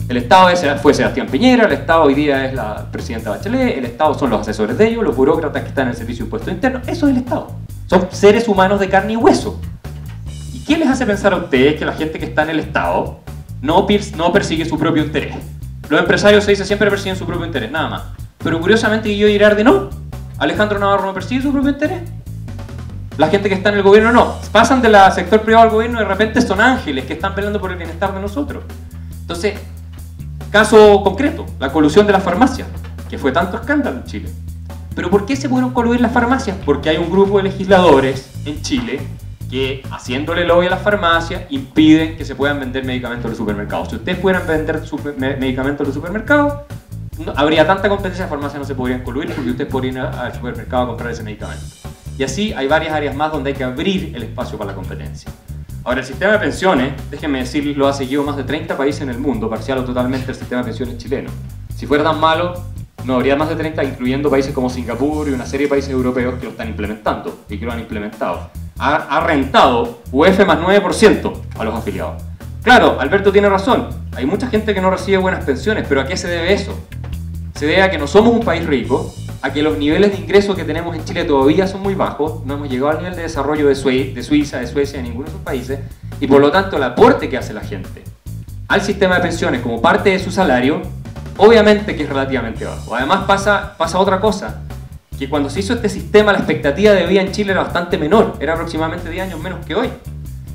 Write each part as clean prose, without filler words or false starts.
El Estado fue Sebastián Piñera, el Estado hoy día es la presidenta Bachelet, el Estado son los asesores de ellos, los burócratas que están en el Servicio de Impuestos Internos. Eso es el Estado. Son seres humanos de carne y hueso. ¿Y qué les hace pensar a ustedes que la gente que está en el Estado no persigue su propio interés? Los empresarios se dice siempre persiguen su propio interés, nada más. Pero curiosamente Guillermo Girardi no. Alejandro Navarro no persigue su propio interés. La gente que está en el gobierno no. Pasan del sector privado al gobierno y de repente son ángeles que están peleando por el bienestar de nosotros. Entonces, caso concreto, la colusión de las farmacias, que fue tanto escándalo en Chile. ¿Pero por qué se pudieron coludir las farmacias? Porque hay un grupo de legisladores en Chile que, haciéndole lobby a las farmacias, impiden que se puedan vender medicamentos en los supermercados. Si ustedes pudieran vender medicamentos en los supermercados, no, habría tanta competencia, las farmacias no se podrían coludir porque ustedes podrían ir al supermercado a comprar ese medicamento. Y así hay varias áreas más donde hay que abrir el espacio para la competencia. Ahora, el sistema de pensiones, déjenme decirles, lo ha seguido más de 30 países en el mundo, parcial o totalmente, el sistema de pensiones chileno. Si fuera tan malo, no habría más de 30, incluyendo países como Singapur y una serie de países europeos que lo están implementando y que lo han implementado. Ha rentado UF más 9% a los afiliados. Claro, Alberto tiene razón, hay mucha gente que no recibe buenas pensiones, pero ¿a qué se debe eso? Se debe a que no somos un país rico, a que los niveles de ingreso que tenemos en Chile todavía son muy bajos, no hemos llegado al nivel de desarrollo de Suiza, de Suecia, de ninguno de esos países, y por lo tanto el aporte que hace la gente al sistema de pensiones como parte de su salario, obviamente que es relativamente bajo. Además pasa otra cosa, que cuando se hizo este sistema la expectativa de vida en Chile era bastante menor, era aproximadamente 10 años menos que hoy.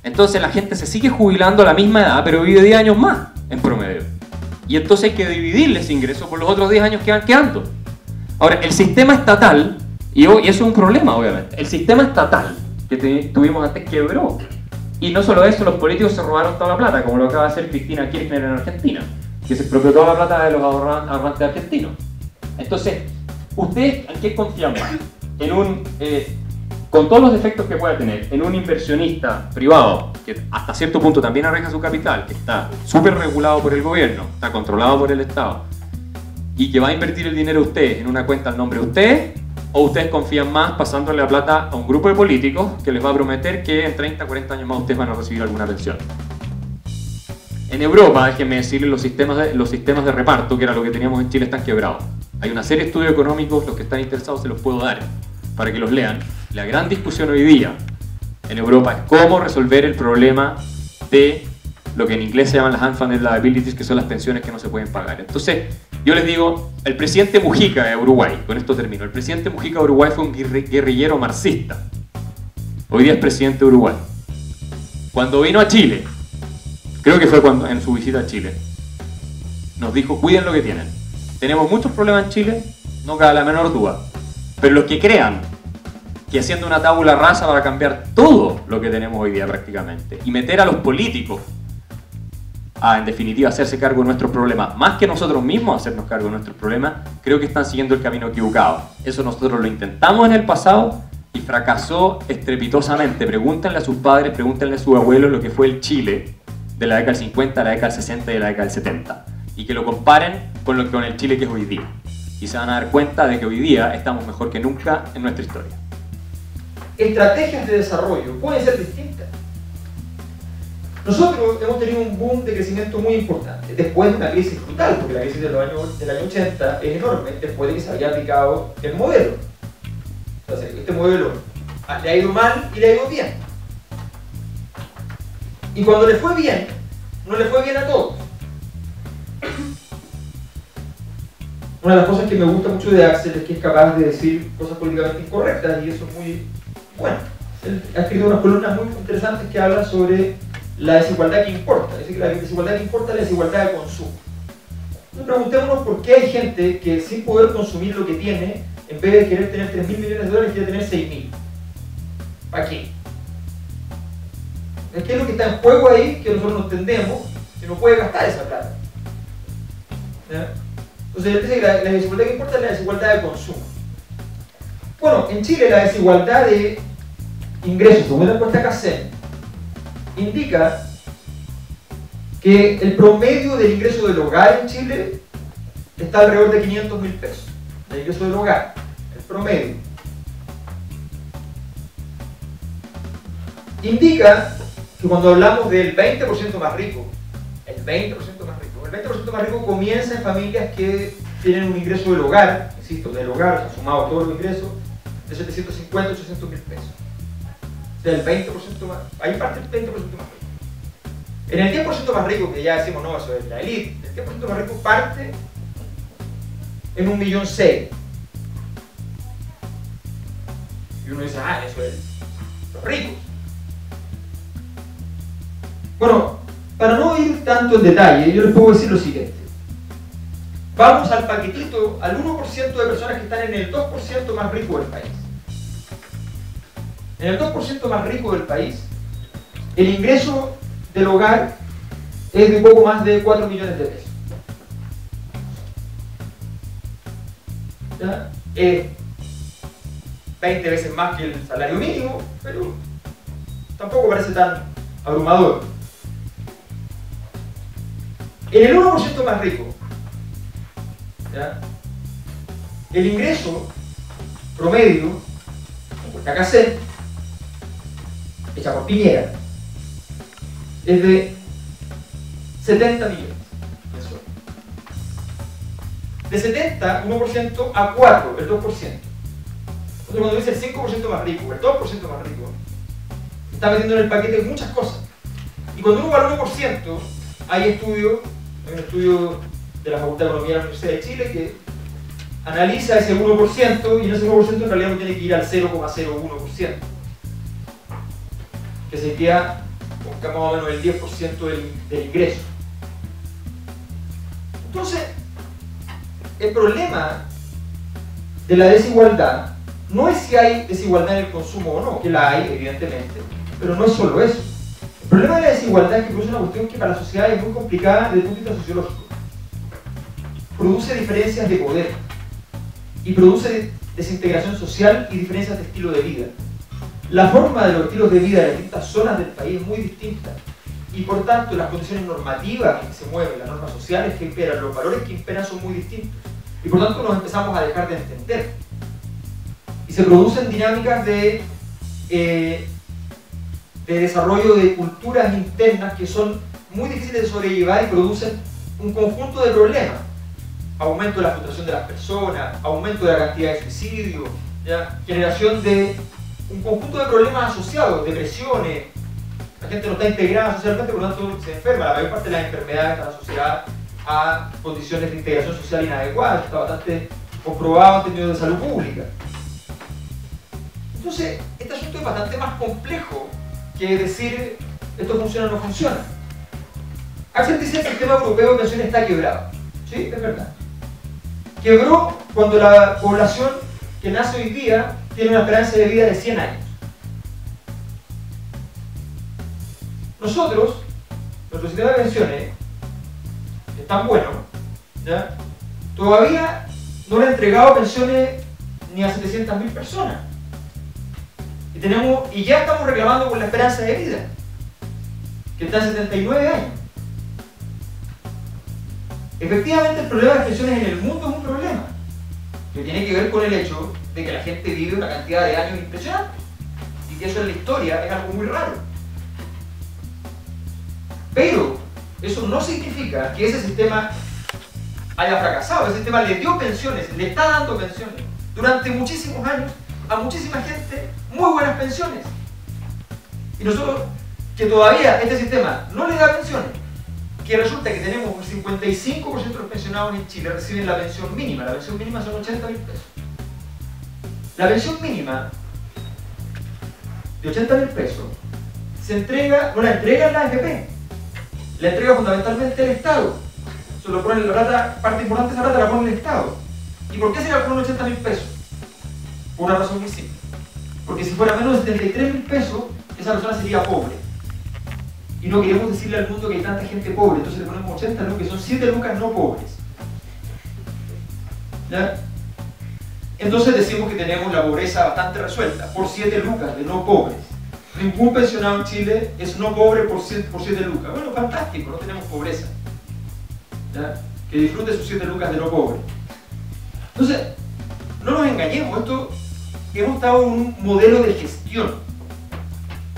Entonces la gente se sigue jubilando a la misma edad, pero vive 10 años más en promedio. Y entonces hay que dividirle ese ingreso por los otros 10 años que van quedando. Ahora, el sistema estatal, y eso es un problema obviamente, el sistema estatal que tuvimos antes quebró. Y no solo eso, los políticos se robaron toda la plata, como lo acaba de hacer Cristina Kirchner en Argentina, que se expropió toda la plata de los ahorrantes argentinos. Entonces, ¿ustedes en qué confían más? Con todos los defectos que pueda tener, en un inversionista privado, que hasta cierto punto también arriesga su capital, que está súper regulado por el gobierno, está controlado por el Estado, y que va a invertir el dinero de ustedes en una cuenta al nombre de ustedes, o ustedes confían más pasándole la plata a un grupo de políticos que les va a prometer que en 30, 40 años más ustedes van a recibir alguna pensión? En Europa, déjenme decirles, los sistemas de reparto, que era lo que teníamos en Chile, están quebrados. Hay una serie de estudios económicos, los que están interesados se los puedo dar para que los lean. La gran discusión hoy día en Europa es cómo resolver el problema de lo que en inglés se llaman las unfunded liabilities, que son las pensiones que no se pueden pagar. Entonces, yo les digo, el presidente Mujica de Uruguay, con esto termino, el presidente Mujica de Uruguay fue un guerrillero marxista. Hoy día es presidente de Uruguay. Cuando vino a Chile, creo que fue en su visita a Chile, nos dijo, cuiden lo que tienen. Tenemos muchos problemas en Chile, no cabe la menor duda. Pero los que crean que haciendo una tabula rasa para cambiar todo lo que tenemos hoy día prácticamente y meter a los políticos a, en definitiva, hacerse cargo de nuestros problemas, más que nosotros mismos hacernos cargo de nuestros problemas, creo que están siguiendo el camino equivocado. Eso nosotros lo intentamos en el pasado y fracasó estrepitosamente. Pregúntenle a sus padres, pregúntenle a sus abuelos lo que fue el Chile de la década del 50, la década del 60 y la década del 70. Y que lo comparen con el Chile que es hoy día. Y se van a dar cuenta de que hoy día estamos mejor que nunca en nuestra historia. Estrategias de desarrollo pueden ser distintas. Nosotros hemos tenido un boom de crecimiento muy importante, después de una crisis brutal, porque la crisis del año 80 es enorme, después de que se había aplicado el modelo. Entonces, este modelo le ha ido mal y le ha ido bien. Y cuando le fue bien, no le fue bien a todos. Una de las cosas que me gusta mucho de Axel es que es capaz de decir cosas políticamente incorrectas, y eso es muy bueno. Él ha escrito unas columnas muy interesantes que hablan sobre la desigualdad que importa. Es decir, la desigualdad que importa es la desigualdad de consumo. Entonces preguntémonos por qué hay gente que sin poder consumir lo que tiene, en vez de querer tener 3.000 millones de dólares, quiere tener 6.000. ¿Para qué? ¿Qué es lo que está en juego ahí que nosotros no entendemos que no puede gastar esa plata? ¿Ya? Entonces él dice que la desigualdad que importa es la desigualdad de consumo. Bueno, en Chile la desigualdad de ingresos, según la encuesta CACEN, indica que el promedio del ingreso del hogar en Chile está alrededor de 500.000 pesos. El ingreso del hogar, el promedio. Indica que cuando hablamos del 20% más rico, el 20% más rico, 20% más rico comienza en familias que tienen un ingreso del hogar, insisto, del hogar, o sea, sumado todos los ingresos, de 750 a 800 mil pesos. O sea, el 20% más, ahí parte el 20% más rico. En el 10% más rico, que ya decimos, no, eso es la élite, el 10% más rico parte en 1,6 millones. Y uno dice, ah, eso es los ricos. Bueno, para no ir tanto en detalle, yo les puedo decir lo siguiente. Vamos al paquetito, al 1% de personas que están en el 2% más rico del país. En el 2% más rico del país, el ingreso del hogar es de poco más de 4 millones de pesos. ¿Ya? 20 veces más que el salario mínimo, pero tampoco parece tan abrumador. En el 1% más rico, ¿ya? El ingreso promedio, por Cacacén, hecha por Piñera, es de 70 millones de soles. De 70, 1% a 4, el 2%. Entonces cuando dice el 5% más rico, el 2% más rico, está metiendo en el paquete muchas cosas. Y cuando uno va al 1%, hay un estudio de la Facultad de Economía de la Universidad de Chile que analiza ese 1% y en ese 1% en realidad uno tiene que ir al 0,01%, que se queda con más o menos el 10% del ingreso. Entonces, el problema de la desigualdad no es si hay desigualdad en el consumo o no, que la hay, evidentemente, pero no es solo eso. El problema de la desigualdad es que produce una cuestión que para la sociedad es muy complicada desde el punto de vista sociológico. Produce diferencias de poder y produce desintegración social y diferencias de estilo de vida. La forma de los estilos de vida de las distintas zonas del país es muy distinta y por tanto las condiciones normativas en que se mueven, las normas sociales que imperan, los valores que imperan son muy distintos y por tanto nos empezamos a dejar de entender y se producen dinámicas de desarrollo de culturas internas que son muy difíciles de sobrellevar y producen un conjunto de problemas. Aumento de la frustración de las personas, aumento de la cantidad de suicidios, ¿ya? Generación de un conjunto de problemas asociados, depresiones, la gente no está integrada socialmente, por lo tanto se enferma. La mayor parte de las enfermedades están asociadas a condiciones de integración social inadecuadas, está bastante comprobado en términos de salud pública. Entonces, este asunto es bastante más complejo que decir esto funciona o no funciona. Axel dice que el sistema europeo de pensiones está quebrado. Sí, es verdad. Quebró cuando la población que nace hoy día tiene una esperanza de vida de 100 años. Nosotros, nuestro sistema de pensiones, que es tan bueno, ¿ya? Todavía no le ha entregado pensiones ni a 700.000 personas. Y ya estamos reclamando por la esperanza de vida, que está en 79 años. Efectivamente, el problema de las pensiones en el mundo es un problema que tiene que ver con el hecho de que la gente vive una cantidad de años impresionante y que eso en la historia es algo muy raro. Pero eso no significa que ese sistema haya fracasado. Ese sistema le dio pensiones, le está dando pensiones durante muchísimos años a muchísima gente, muy buenas pensiones. Y nosotros, que todavía este sistema no le da pensiones, que resulta que tenemos un 55% de los pensionados en Chile reciben la pensión mínima. La pensión mínima son 80.000 pesos. La pensión mínima de 80.000 pesos se entrega, no la entrega la AFP, la entrega fundamentalmente el Estado. Se lo pone la plata, parte importante de esa plata la pone el Estado. ¿Y por qué se le ponen 80.000 pesos? Por una razón muy simple. Porque si fuera menos de 73.000 pesos, esa persona sería pobre. Y no queremos decirle al mundo que hay tanta gente pobre, entonces le ponemos 80 lucas, que son 7 lucas no pobres. ¿Ya? Entonces decimos que tenemos la pobreza bastante resuelta, por 7 lucas de no pobres. Ningún pensionado en Chile es no pobre por 7 lucas. Bueno, fantástico, no tenemos pobreza. ¿Ya? Que disfrute sus 7 lucas de no pobre. Entonces, no nos engañemos, esto hemos estado en un modelo de gestión.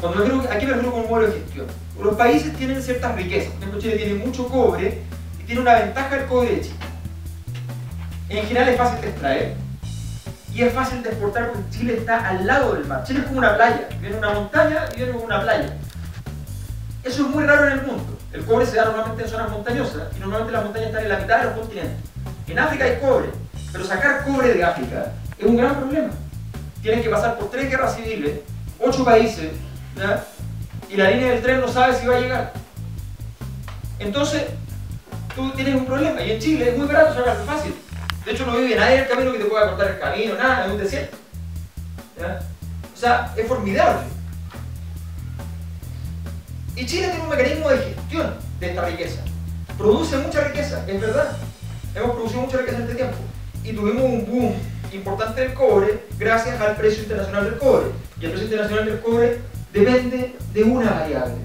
Cuando aquí me refiero con un modelo de gestión. Los países tienen ciertas riquezas. Por ejemplo, Chile tiene mucho cobre y y tiene una ventaja el cobre de Chile. En general es fácil de extraer y es fácil de exportar porque Chile está al lado del mar. Chile es como una playa, viene una montaña y viene una playa. Eso es muy raro en el mundo. El cobre se da normalmente en zonas montañosas y normalmente las montañas están en la mitad de los continentes. En África hay cobre, pero sacar cobre de África es un gran problema. Tienen que pasar por 3 guerras civiles, 8 países, ¿ya? Y la línea del tren no sabe si va a llegar. Entonces, tú tienes un problema. Y en Chile es muy barato sacarlo, fácil. De hecho, no vive nadie en el camino que te pueda cortar el camino, nada, es un desierto. ¿Ya? O sea, es formidable. Y Chile tiene un mecanismo de gestión de esta riqueza. Produce mucha riqueza, es verdad. Hemos producido mucha riqueza en este tiempo. Y tuvimos un boom importante del cobre gracias al precio internacional del cobre. Y el precio internacional del cobre depende de una variable.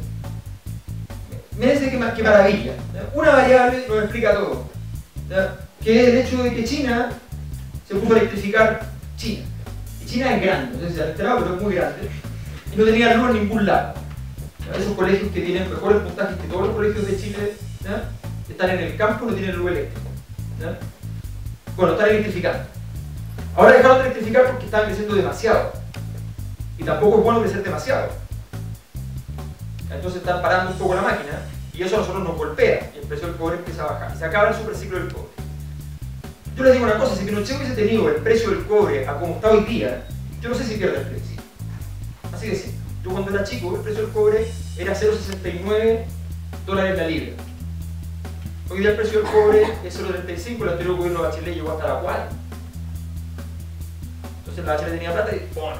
Mírense qué maravilla. ¿Ya? Una variable nos explica todo. ¿Ya? Que es el hecho de que China se puso a electrificar China. Y China es grande, no sé si se han enterado, pero es muy grande. Y no tenía luz en ningún lado. Esos colegios que tienen mejores puntajes que todos los colegios de Chile, ¿ya? Están en el campo y no tienen luz eléctrica. ¿Ya? Bueno, están electrificando. Ahora dejaron de electrificar porque estaban creciendo demasiado. Y tampoco es bueno crecer demasiado. Entonces están parando un poco la máquina y eso a nosotros nos golpea y el precio del cobre empieza a bajar. Y se acaba el superciclo del cobre. Yo les digo una cosa, si Pinochet hubiese tenido el precio del cobre a como está hoy día, yo no sé si pierde el precio. Así de simple. Yo cuando era chico, el precio del cobre era $0,69 la libra. Hoy día el precio del cobre es $0,35, el anterior gobierno de Bachelet llegó hasta la 4. Entonces la Bachelet tenía plata y ¡pum!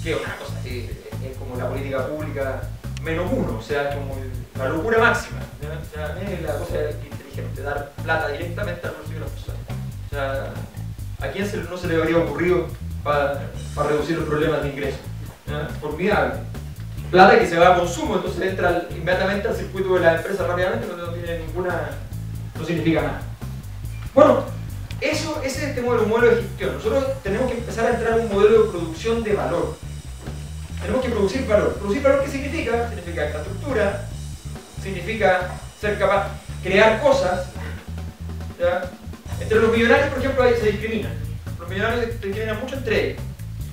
Que es una cosa así, es como la política pública -1, o sea, es como la locura máxima. ¿Ya? O sea, es la cosa inteligente, dar plata directamente al bolsillo de las personas. O sea, ¿a quién no se le habría ocurrido para reducir los problemas de ingresos? ¿Ya? Formidable. Plata que se va a consumo, entonces entra inmediatamente al circuito de la empresa rápidamente, no tiene ninguna, no significa nada. Bueno, ese es este modelo de gestión. Nosotros tenemos que empezar a entrar en un modelo de producción de valor. Tenemos que producir valor. ¿Producir valor qué significa? Significa infraestructura, significa ser capaz de crear cosas. ¿Ya? Entre los millonarios, por ejemplo, ahí se discriminan. Los millonarios se discriminan mucho entre ellos.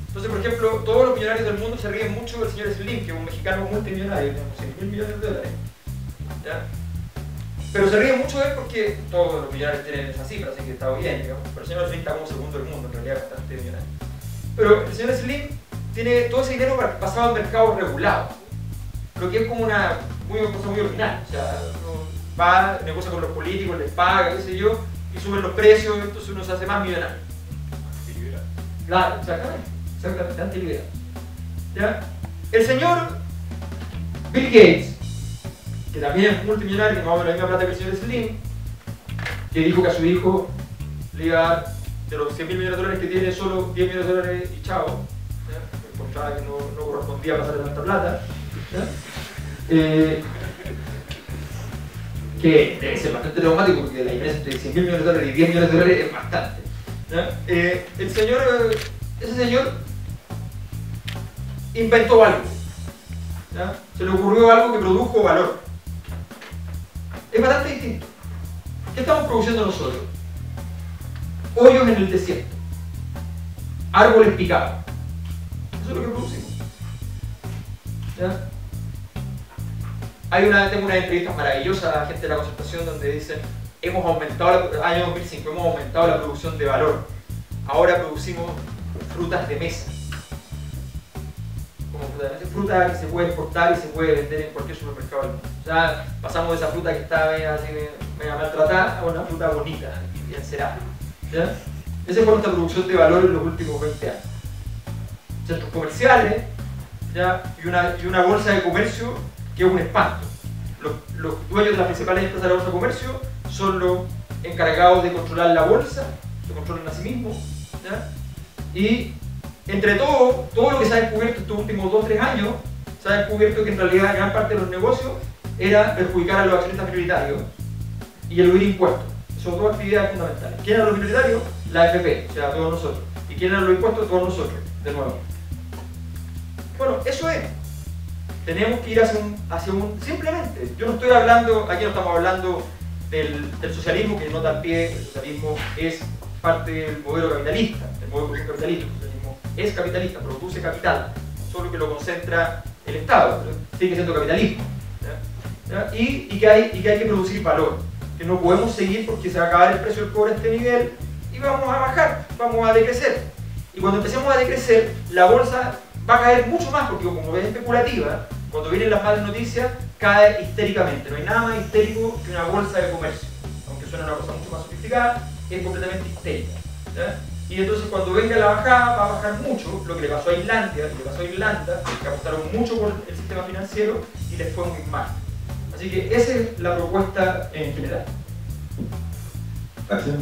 Entonces, por ejemplo, todos los millonarios del mundo se ríen mucho del señor Slim, que es un mexicano multimillonario, tenemos $100.000 millones de dólares. ¿Ya? Pero se ríen mucho de él porque todos los millonarios tienen esa cifra, así que está bien, digamos. Pero el señor Slim está como segundo del mundo, en realidad, bastante millonario. Pero el señor Slim tiene todo ese dinero basado en mercados regulados, lo que es como una cosa muy original. O sea, uno va, negocia con los políticos, les paga, qué sé yo, y suben los precios, entonces uno se hace más millonario. Antiliberal. Claro, exactamente, antiliberal. ¿Ya? El señor Bill Gates, que también es multimillonario, que más o menos la misma plata que el señor Slim, que dijo que a su hijo le iba a dar de los $100.000 millones que tiene solo $10 millones y chao. Encontraba que no correspondía pasarle tanta plata. Que debe ser bastante traumático porque la diferencia entre $100.000 millones y $10 millones es bastante. Ese señor inventó algo. ¿Ya? Se le ocurrió algo que produjo valor. Es bastante distinto. ¿Qué estamos produciendo nosotros? Hoyos en el desierto, árboles picados. Eso es lo que producimos. ¿Ya? Tengo unas entrevistas maravillosas a la gente de la concertación donde dicen hemos aumentado, año 2005, hemos aumentado la producción de valor. Ahora producimos frutas de mesa. Como fruta que se puede exportar y se puede vender en cualquier supermercado del mundo. O sea, pasamos de esa fruta que está media maltratada a una fruta bonita y bien cerada. ¿Ya? Esa fue nuestra producción de valor en los últimos 20 años. Centros comerciales, ¿ya? y una bolsa de comercio que es un espanto. Los dueños de las principales empresas de la bolsa de comercio son los encargados de controlar la bolsa, se controlan a sí mismos. ¿Ya? Y entre todo lo que se ha descubierto estos últimos 2 o 3 años, se ha descubierto que en realidad gran parte de los negocios era perjudicar a los accionistas minoritarios y eludir impuestos. Son 2 actividades fundamentales. ¿Quién eran los minoritarios? La AFP, o sea, todos nosotros. ¿Y quién eran los impuestos? Todos nosotros, de nuevo. Bueno, eso es. tenemos que ir simplemente, yo no estoy hablando, aquí no estamos hablando del socialismo que nota al pie, el socialismo es parte del modelo capitalista, el modelo capitalista, el socialismo es capitalista, produce capital, solo que lo concentra el Estado, sigue siendo capitalismo, ¿ya? Y que hay que producir valor, que no podemos seguir porque se va a acabar el precio del cobre a este nivel y vamos a bajar, vamos a decrecer. Y cuando empecemos a decrecer, la bolsa va a caer mucho más porque como es especulativa, cuando vienen las malas noticias, cae histéricamente. No hay nada más histérico que una bolsa de comercio. Aunque suena una cosa mucho más sofisticada, es completamente histérica, ¿ya? Y entonces cuando venga la bajada, va a bajar mucho, lo que le pasó a Islandia, que apostaron mucho por el sistema financiero y les fue muy mal. Así que esa es la propuesta en general. Gracias.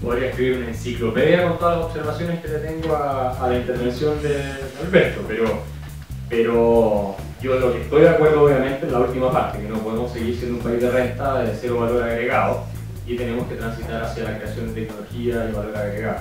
Podría escribir una enciclopedia con todas las observaciones que le tengo a la intervención de Alberto, pero yo lo que estoy de acuerdo obviamente es la última parte, que no podemos seguir siendo un país de renta de cero valor agregado y tenemos que transitar hacia la creación de tecnología y valor agregado.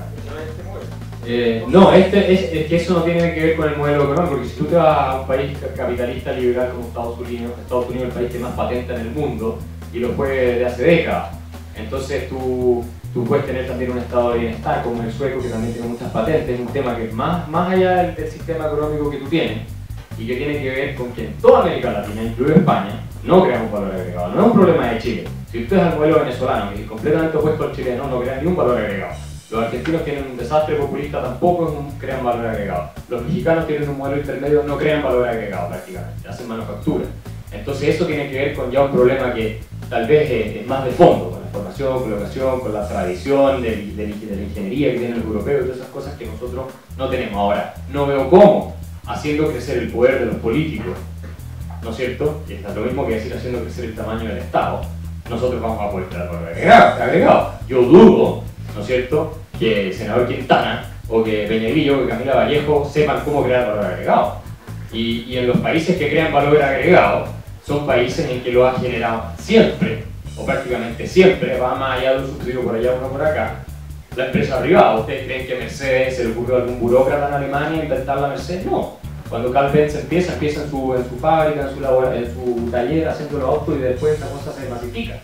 No, es que eso no tiene que ver con el modelo económico, porque si tú te vas a un país capitalista liberal como Estados Unidos es el país que más patenta en el mundo y lo fue de hace décadas. Entonces tú puedes tener también un estado de bienestar como el sueco, que también tiene muchas patentes. Es un tema que es más allá del sistema económico que tú tienes y que tiene que ver con que en toda América Latina, incluido España, no creamos valor agregado. No es un problema de Chile. Si usted es al modelo venezolano, que es completamente opuesto al chileno, no crean ni un valor agregado. Los argentinos tienen un desastre populista, tampoco crean valor agregado. Los mexicanos tienen un modelo intermedio, no crean valor agregado prácticamente, hacen manufactura. Entonces eso tiene que ver con ya un problema que tal vez es más de fondo, con la formación, con la educación, con la tradición de la ingeniería que tiene el europeo y todas esas cosas que nosotros no tenemos. Ahora, no veo cómo, haciendo crecer el poder de los políticos, ¿no es cierto? Y está lo mismo que decir haciendo crecer el tamaño del Estado, nosotros vamos a poder crear valor agregado. Yo dudo, ¿no es cierto?, que el senador Quintana o que Peña Grillo o que Camila Vallejo sepan cómo crear valor agregado. Y en los países que crean valor agregado son países en que lo ha generado siempre, o prácticamente siempre, va más allá de un subsidio por allá, uno por acá, la empresa privada. ¿Ustedes creen que Mercedes se le ocurrió a algún burócrata en Alemania inventar la Mercedes? No. Cuando Carl Benz empieza en su fábrica, en su taller, haciendo los autos y después esa cosa se masifica.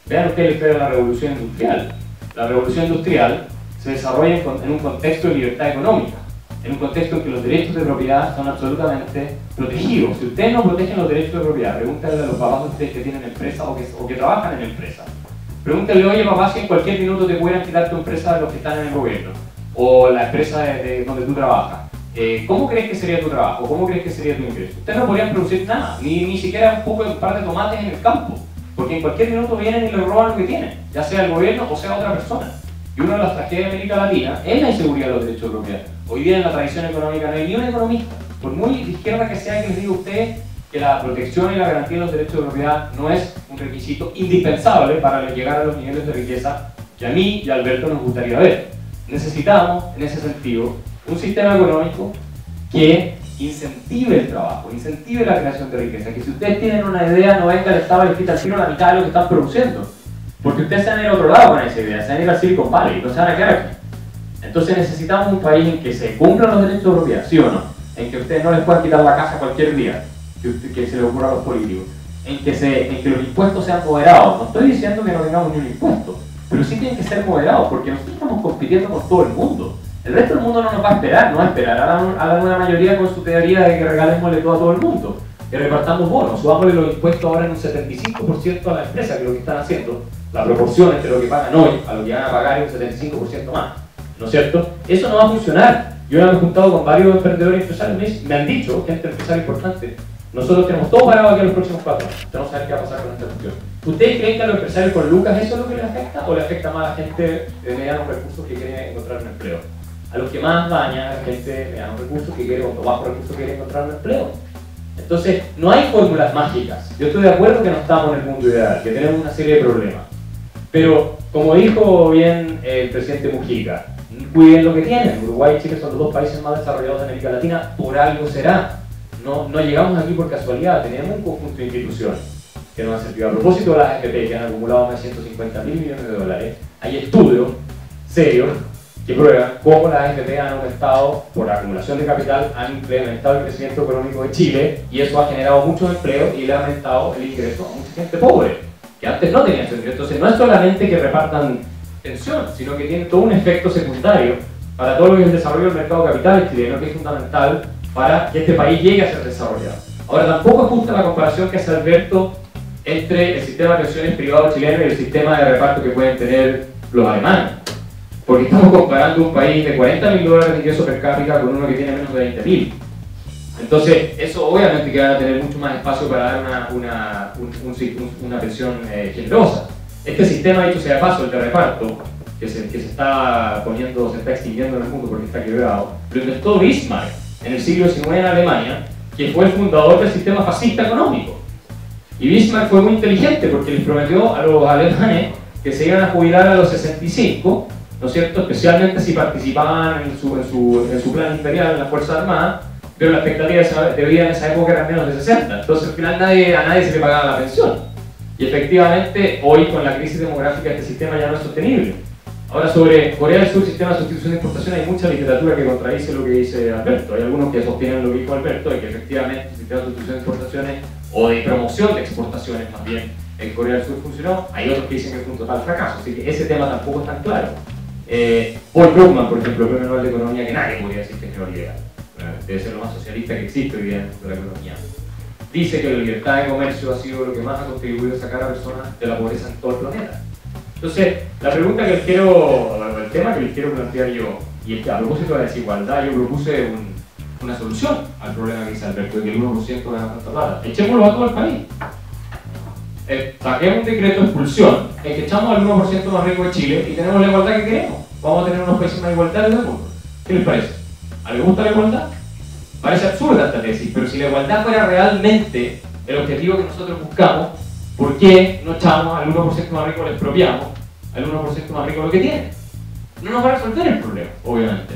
Vean ustedes la historia de la revolución industrial. La revolución industrial se desarrolla en un contexto de libertad económica, en un contexto en que los derechos de propiedad son absolutamente protegidos. Si ustedes no protegen los derechos de propiedad, pregúntenle a los papás de ustedes que tienen empresa o que trabajan en empresa. Pregúntenle, oye papá, si en cualquier minuto te pudieran quitar tu empresa de los que están en el gobierno, o la empresa de donde tú trabajas. ¿Cómo crees que sería tu trabajo? ¿Cómo crees que sería tu ingreso? Ustedes no podrían producir nada, ni siquiera un par de tomates en el campo, porque en cualquier minuto vienen y le roban lo que tienen, ya sea el gobierno o sea otra persona. Y una de las tragedias de América Latina es la inseguridad de los derechos de propiedad. Hoy día en la tradición económica no hay ni un economista, por muy de izquierda que sea, que les diga a ustedes que la protección y la garantía de los derechos de propiedad no es un requisito indispensable para llegar a los niveles de riqueza que a mí y a Alberto nos gustaría ver. Necesitamos, en ese sentido, un sistema económico que incentive el trabajo, incentive la creación de riqueza, que si ustedes tienen una idea, no venga el Estado y les quita al tiro la mitad de lo que están produciendo, porque ustedes se van a ir a otro lado con esa idea, se van a ir al Silicon Valley, no se van a quedar aquí. Entonces necesitamos un país en que se cumplan los derechos de propiedad, ¿sí o no? En que ustedes no les puedan quitar la casa cualquier día, que se le ocurra a los políticos, en que los impuestos sean moderados. No estoy diciendo que no tengamos ni un impuesto, pero sí tienen que ser moderados, porque nosotros estamos compitiendo con todo el mundo. El resto del mundo no nos va a esperar, no va a esperar a la nueva mayoría con su teoría de que regalémosle todo a todo el mundo, que repartamos bonos, subámosle los impuestos ahora en un 75% a la empresa, que es lo que están haciendo. La proporción entre lo que pagan hoy a lo que van a pagar es un 75% más, ¿no es cierto? Eso no va a funcionar. Yo me he juntado con varios emprendedores empresarios, me han dicho, gente empresaria importante, nosotros tenemos todo parado aquí en los próximos 4 años, tenemos que saber qué va a pasar con esta cuestión. ¿Ustedes creen que a los empresarios con lucas eso es lo que les afecta o le afecta más a la gente de medianos recursos que quiere encontrar un empleo? A los que más daña a la gente de medianos recursos que quiere, o bajos recursos que quiere encontrar un empleo. Entonces, no hay fórmulas mágicas. Yo estoy de acuerdo que no estamos en el mundo ideal, que tenemos una serie de problemas. Pero, como dijo bien el presidente Mujica, cuiden lo que tienen. Uruguay y Chile son los 2 países más desarrollados de América Latina, por algo será. No llegamos aquí por casualidad, tenemos un conjunto de instituciones que nos han servido. A propósito de las AFP, que han acumulado más de 150.000 millones de dólares, hay estudios serios que prueban cómo las AFP han aumentado, por acumulación de capital, han implementado el crecimiento económico de Chile y eso ha generado muchos empleos y le ha aumentado el ingreso a mucha gente pobre, que antes no tenía ese ingreso. Entonces no es solamente que repartan pensión, sino que tiene todo un efecto secundario para todo lo que es el desarrollo del mercado de capitales chileno, que es fundamental para que este país llegue a ser desarrollado. Ahora, tampoco es justa la comparación que hace Alberto entre el sistema de pensiones privado chileno y el sistema de reparto que pueden tener los alemanes. Porque estamos comparando un país de $40.000 de ingreso per cápita con uno que tiene menos de 20.000. Entonces, eso obviamente que van a tener mucho más espacio para dar una pensión generosa. Este sistema, dicho sea de paso, el de reparto, que se está poniendo, se está extinguiendo en el mundo porque está quebrado, lo inventó Bismarck en el siglo XIX en Alemania, que fue el fundador del sistema fascista económico. Y Bismarck fue muy inteligente porque les prometió a los alemanes que se iban a jubilar a los 65, ¿no es cierto?, especialmente si participaban en su plan imperial en las Fuerzas Armadas, pero la expectativa de vida en esa época era menos de 60, entonces al final a nadie se le pagaba la pensión. Y efectivamente, hoy con la crisis demográfica este sistema ya no es sostenible. Ahora, sobre Corea del Sur, sistema de sustitución de importación, hay mucha literatura que contradice lo que dice Alberto. Hay algunos que sostienen lo que dijo Alberto, de que efectivamente el sistema de sustitución de importaciones, o de promoción de exportaciones más bien, en Corea del Sur funcionó. Hay otros que dicen que fue un total fracaso, así que ese tema tampoco es tan claro. Paul Krugman, por ejemplo, el premio Nobel de Economía, que nadie podría decir que es neoliberal, debe ser lo más socialista que existe hoy día en el mundo de la economía, dice que la libertad de comercio ha sido lo que más ha contribuido a sacar a personas de la pobreza en todo el planeta. Entonces, la pregunta que les quiero, el tema que les quiero plantear yo, y es que a propósito de la desigualdad, yo propuse una solución al problema que dice Alberto, de que el 1% gana tanta plata. Echémoslo a todo el país. Saquemos un decreto de expulsión en que echamos al 1% más rico de Chile y tenemos la igualdad que queremos. Vamos a tener unos países más igualitarios del mundo. ¿Qué les parece? ¿A les gusta la igualdad? Parece absurda esta tesis, pero si la igualdad fuera realmente el objetivo que nosotros buscamos, ¿por qué no echamos al 1% más rico, le expropiamos al 1% más rico lo que tiene? No nos va a resolver el problema, obviamente.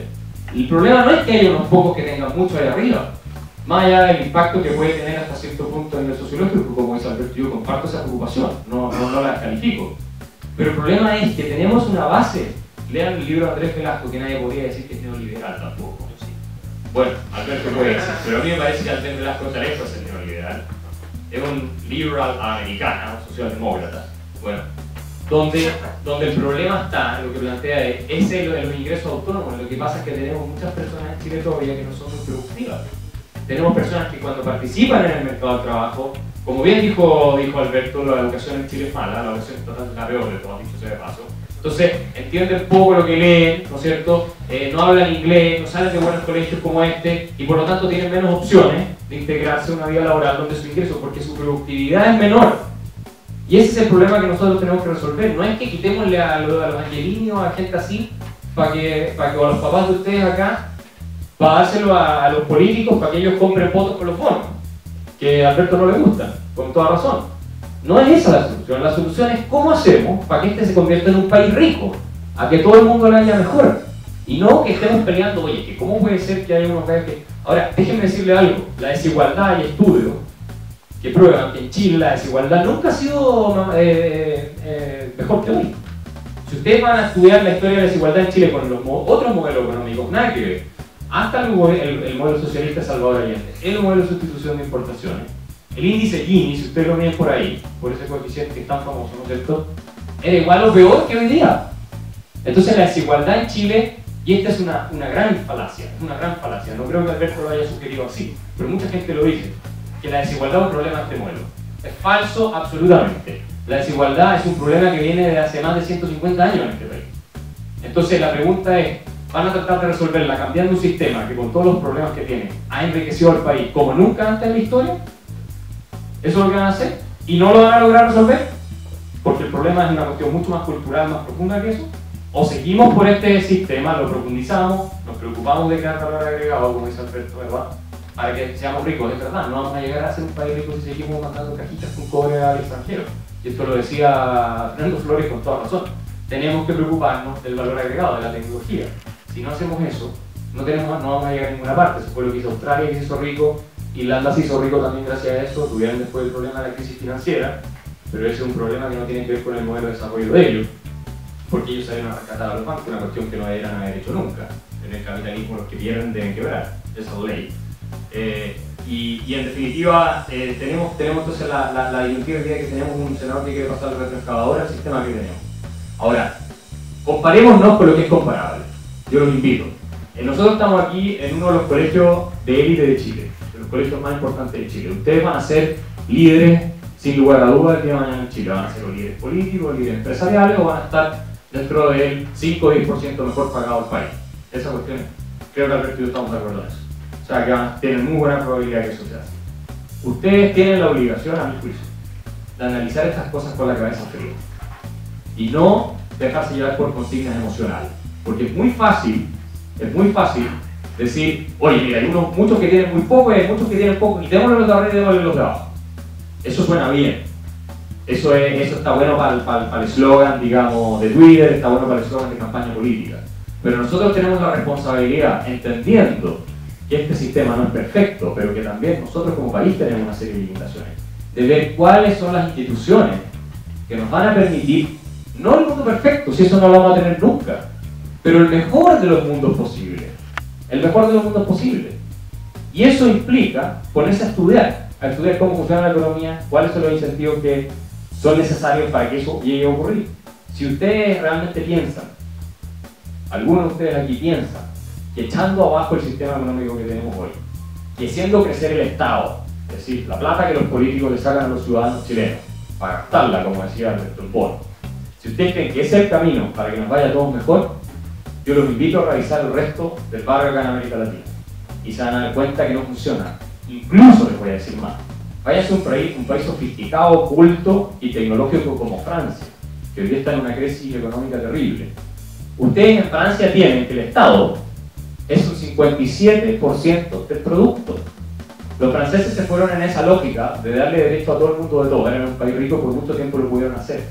El problema no es que haya unos pocos que tengan mucho ahí arriba, más allá del impacto que puede tener hasta cierto punto en el sociológico, como dice Alberto, yo comparto esa preocupación, no la califico. Pero el problema es que tenemos una base. Lean el libro de Andrés Velasco, que nadie podría decir que es neoliberal tampoco. ¿Sí? Bueno, Alberto puede decir, pero a mí me parece que Andrés Velasco está lejos de ser neoliberal. Es un liberal americano, un socialdemócrata. Bueno, donde el problema está, lo que plantea es los ingresos autónomos. Lo que pasa es que tenemos muchas personas en Chile todavía que no son muy productivas. Tenemos personas que cuando participan en el mercado del trabajo, como bien dijo Alberto, la educación en Chile es mala, la educación estatal es la peor de todas, dicho sea de paso. Entonces, entienden poco lo que leen, ¿no es cierto? No hablan inglés, no salen de buenos colegios como este, y por lo tanto tienen menos opciones de integrarse en una vida laboral donde su ingreso, porque su productividad es menor. Y ese es el problema que nosotros tenemos que resolver. No es que quitémosle a los angelinos, a gente así, para que a los papás de ustedes acá, para dárselo a los políticos, para que ellos compren votos con los bonos, que a Alberto no le gusta, con toda razón. No es esa la solución es cómo hacemos para que este se convierta en un país rico, a que todo el mundo le haya mejor, y no que estemos peleando, oye, que cómo puede ser que haya unos países que... Ahora, déjenme decirle algo, la desigualdad y estudios que prueban que en Chile la desigualdad nunca ha sido mejor que hoy. Si ustedes van a estudiar la historia de la desigualdad en Chile con los otros modelos económicos, nada que ver, hasta el modelo socialista de Salvador Allende, el modelo de sustitución de importaciones, el índice Gini, si ustedes lo ven por ahí, por ese coeficiente que es tan famoso, ¿no es cierto?, era igual o peor que hoy día. Entonces la desigualdad en Chile, y esta es una gran falacia, no creo que Alberto lo haya sugerido así, pero mucha gente lo dice, que la desigualdad es un problema de este modelo. Es falso absolutamente. La desigualdad es un problema que viene de hace más de 150 años en este país. Entonces la pregunta es, ¿van a tratar de resolverla cambiando un sistema que con todos los problemas que tiene ha enriquecido al país como nunca antes en la historia? ¿Eso es lo que van a hacer? ¿Y no lo van a lograr resolver? Porque el problema es una cuestión mucho más cultural, más profunda que eso. O seguimos por este sistema, lo profundizamos, nos preocupamos de crear valor agregado, como dice Alberto, ¿verdad?, para que seamos ricos, de verdad. No vamos a llegar a ser un país rico si seguimos mandando cajitas con cobre al extranjero. Y esto lo decía Fernando Flores con toda razón. Tenemos que preocuparnos del valor agregado, de la tecnología. Si no hacemos eso, no vamos a llegar a ninguna parte. Eso fue lo que hizo Australia, que se hizo rico. Irlanda se hizo rico también gracias a eso. Tuvieron después el problema de la crisis financiera, pero ese es un problema que no tiene que ver con el modelo de desarrollo de ellos. porque ellos salieron a rescatar a los bancos, una cuestión que no deberían haber hecho nunca. En el capitalismo los que pierden deben quebrar, esa es ley. Y en definitiva, tenemos entonces la disyuntiva de que tenemos un senador que quiere pasar la retroexcavadora al sistema que tenemos. Ahora, comparémonos con lo que es comparable. Yo los invito. Nosotros estamos aquí en uno de los colegios de élite de Chile, de los colegios más importantes de Chile. Ustedes van a ser líderes, sin lugar a dudas, el día de mañana en Chile. Van a ser líderes políticos, líderes empresariales, o van a estar dentro del 5 o 10% mejor pagado del país. Esa cuestión, creo que Alberto y yo estamos de acuerdo en eso. O sea, que tienen muy buena probabilidad que eso se haga. Ustedes tienen la obligación, a mi juicio, de analizar estas cosas con la cabeza fría. Y no dejarse llevar por consignas emocionales. Porque es muy fácil decir, oye, mira, hay muchos que tienen muy poco y hay muchos que tienen poco, y démosle los de arriba y démosle los de abajo. Eso suena bien. Eso está bueno para el eslogan, digamos, de Twitter, está bueno para el eslogan de campaña política. Pero nosotros tenemos la responsabilidad, entendiendo que este sistema no es perfecto, pero que también nosotros como país tenemos una serie de limitaciones, de ver cuáles son las instituciones que nos van a permitir, no el mundo perfecto, si eso no lo vamos a tener nunca, pero el mejor de los mundos posibles. El mejor de los mundos posibles. Y eso implica ponerse a estudiar cómo funciona la economía, cuáles son los incentivos que son necesarios para que eso llegue a ocurrir. Si ustedes realmente piensan, algunos de ustedes aquí piensan, que echando abajo el sistema económico que tenemos hoy, que haciendo crecer el Estado, es decir, la plata que los políticos le sacan a los ciudadanos chilenos, para gastarla, como decía Alberto, el bono, si ustedes creen que ese es el camino para que nos vaya a todos mejor, yo los invito a revisar el resto del barrio acá en América Latina. Y se van a dar cuenta que no funciona. Incluso les voy a decir más. Váyanse a un país sofisticado, culto y tecnológico como Francia, que hoy día está en una crisis económica terrible. Ustedes en Francia tienen que el Estado es un 57% del producto. Los franceses se fueron en esa lógica de darle derecho a todo el mundo de todo. Eran un país rico, por mucho tiempo lo pudieron hacer.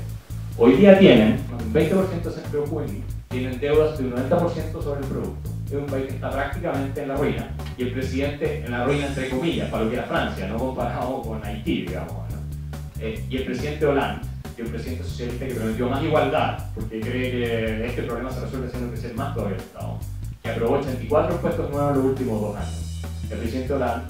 Hoy día tienen un 20% de desempleo juvenil, tienen deudas de un 90% sobre el producto. Es un país que está prácticamente en la ruina, y el presidente en la ruina entre comillas, para lo que era Francia, no comparado con Haití, digamos, ¿no? Y el presidente Hollande, que es un presidente socialista que prometió más igualdad, porque cree que este problema se resuelve haciendo crecer más todavía el Estado, que aprobó 84 impuestos nuevos en los últimos 2 años. El presidente Hollande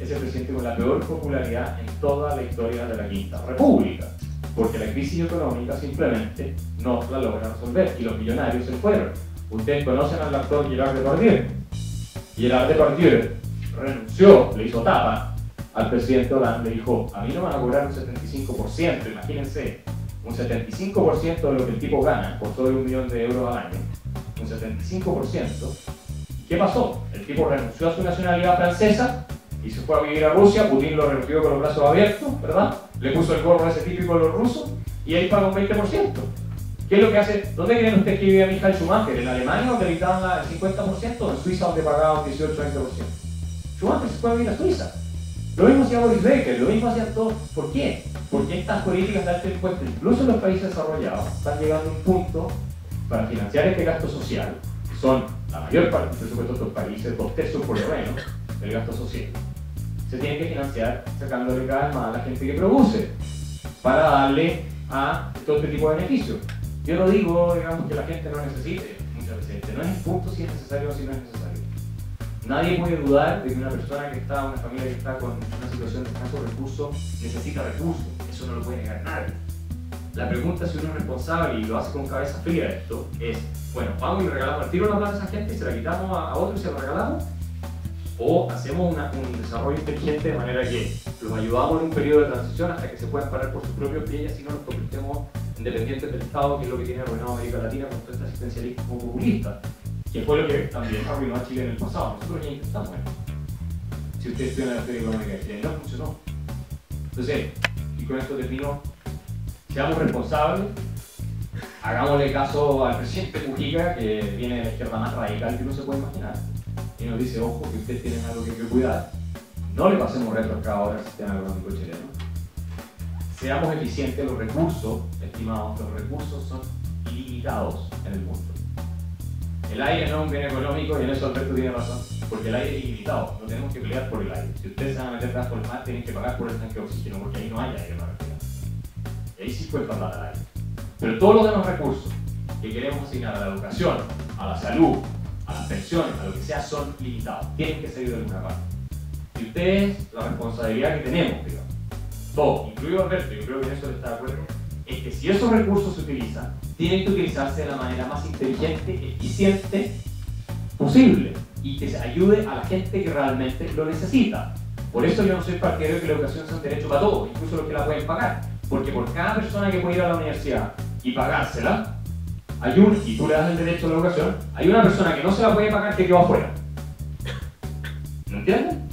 es el presidente con la peor popularidad en toda la historia de la Quinta República, porque la crisis económica simplemente no la logra resolver y los millonarios se fueron. Ustedes conocen al actor Gerard Depardieu. Gerard Depardieu renunció, le hizo tapa al presidente Hollande, le dijo, a mí no me van a cobrar un 75%, imagínense, un 75% de lo que el tipo gana por sobre $1 millón al año, un 75%. ¿Y qué pasó? El tipo renunció a su nacionalidad francesa y se fue a vivir a Rusia. Putin lo recibió con los brazos abiertos, ¿verdad? Le puso el gorro ese típico de los rusos y ahí paga un 20%. ¿Qué es lo que hace? ¿Dónde creen ustedes que vivía Michael Schumacher? ¿En Alemania donde le daban el 50% o en Suiza donde pagaban 18-20%? Schumacher se fue a vivir a Suiza. Lo mismo hacía Boris Becker, lo mismo hacían todos. ¿Por qué? Porque estas políticas de alto impuesto, incluso en los países desarrollados, están llegando a un punto para financiar este gasto social, que son la mayor parte del presupuesto de estos países, 2/3 por lo menos del gasto social. Se tiene que financiar sacándole cada vez más a la gente que produce para darle a todo este tipo de beneficios. Yo no digo, digamos, que la gente no necesite, muchas veces, no es el punto si es necesario o si no es necesario. Nadie puede dudar de que una persona que está, una familia que está con una situación de escasos recursos, necesita recursos. Eso no lo puede negar nadie. La pregunta, si uno es responsable y lo hace con cabeza fría esto, es, bueno, vamos y regalamos al tiro la plata a esa gente y se la quitamos a otro y se la regalamos, o hacemos un desarrollo inteligente de manera que los ayudamos en un periodo de transición hasta que se puedan parar por sus propios pies y así no nos convirtemos independientes del Estado, que es lo que tiene arruinado América Latina con todo este asistencialismo populista, que fue lo que también arruinó a Chile en el pasado. Nosotros ya intentamos eso. Si ustedes estudian la historia económica de Chile, no funcionó. Entonces, y con esto termino, seamos responsables, hagámosle caso al presidente Mujica, que viene de la izquierda más radical que uno se puede imaginar, y nos dice, ojo, que ustedes tienen algo que hay que cuidar, no le pasemos retroexcavadora al sistema económico chileno. Seamos eficientes, los recursos, estimados, los recursos son ilimitados en el mundo. El aire no es un bien económico y en eso Alberto tiene razón, porque el aire es ilimitado, no tenemos que pelear por el aire. Si ustedes se van a meter gas por el mar, tienen que pagar por el tanque de oxígeno, porque ahí no hay aire para respirar. Y ahí sí puede hablar al aire. Pero todos los demás recursos, que queremos asignar a la educación, a la salud, a las pensiones, a lo que sea, son limitados. Tienen que salir de alguna parte. Y ustedes, la responsabilidad que tenemos, digamos, todos, incluido Alberto, yo creo que en eso está de acuerdo, es que si esos recursos se utilizan, tienen que utilizarse de la manera más inteligente, eficiente posible y que se ayude a la gente que realmente lo necesita. Por eso yo no soy partidario de que la educación sea un derecho para todos, incluso los que la pueden pagar. Porque por cada persona que puede ir a la universidad y pagársela, y tú le das el derecho a la educación, hay una persona que no se la puede pagar que quedó afuera. ¿No entienden?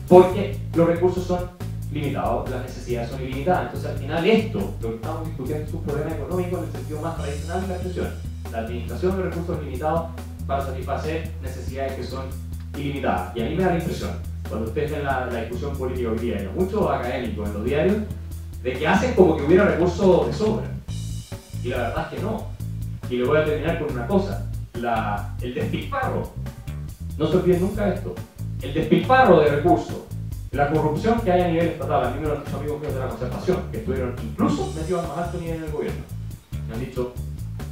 Porque los recursos son limitados, las necesidades son ilimitadas. Entonces al final esto, lo que estamos discutiendo es un problema económico en el sentido más tradicional de la expresión. La administración de recursos limitados para satisfacer necesidades que son ilimitadas. Y a mí me da la impresión, cuando ustedes ven la discusión política hoy día, y muchos académicos en los diarios, de que hacen como que hubiera recursos de sobra. Y la verdad es que no. Y le voy a terminar con una cosa. El despilfarro. No se olviden nunca esto. El despilfarro de recursos, la corrupción que hay a nivel estatal. A mí me lo han dicho amigos míos de la conservación, que estuvieron incluso metidos a más alto nivel en el gobierno. Me han dicho,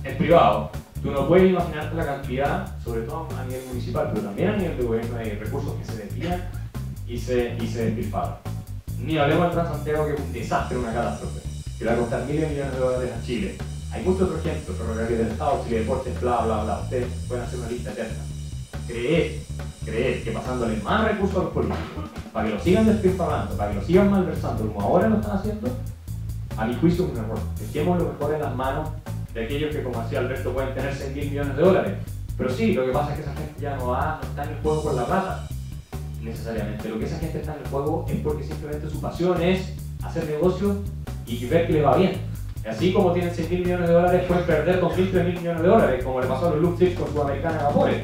en privado, tú no puedes imaginarte la cantidad, sobre todo a nivel municipal, pero también a nivel de gobierno, hay recursos que se desvían y se despilfarran. Ni hablemos del Transantiago, que es un desastre, una catástrofe, que le va a costar miles de millones de dólares a Chile. Hay muchos otros ejemplos, Ferrocarril del Estado, Chile Deportes, bla, bla, bla. Ustedes pueden hacer una lista eterna. Creer que pasándole más recursos a los políticos, para que lo sigan despilfarrando, para que lo sigan malversando, como ahora lo están haciendo, a mi juicio es un error. Dejemos lo mejor en las manos de aquellos que, como decía Alberto, pueden tener 6.000 millones de dólares. Pero sí, lo que pasa es que esa gente ya no está en el juego por la plata, necesariamente. Lo que esa gente está en el juego es porque simplemente su pasión es hacer negocio y ver que le va bien. Así como tienen 6.000 millones de dólares, pueden perder 2.000, 3.000 millones de dólares, como le pasó a los Lufthansa con Sudamericana de Vapores.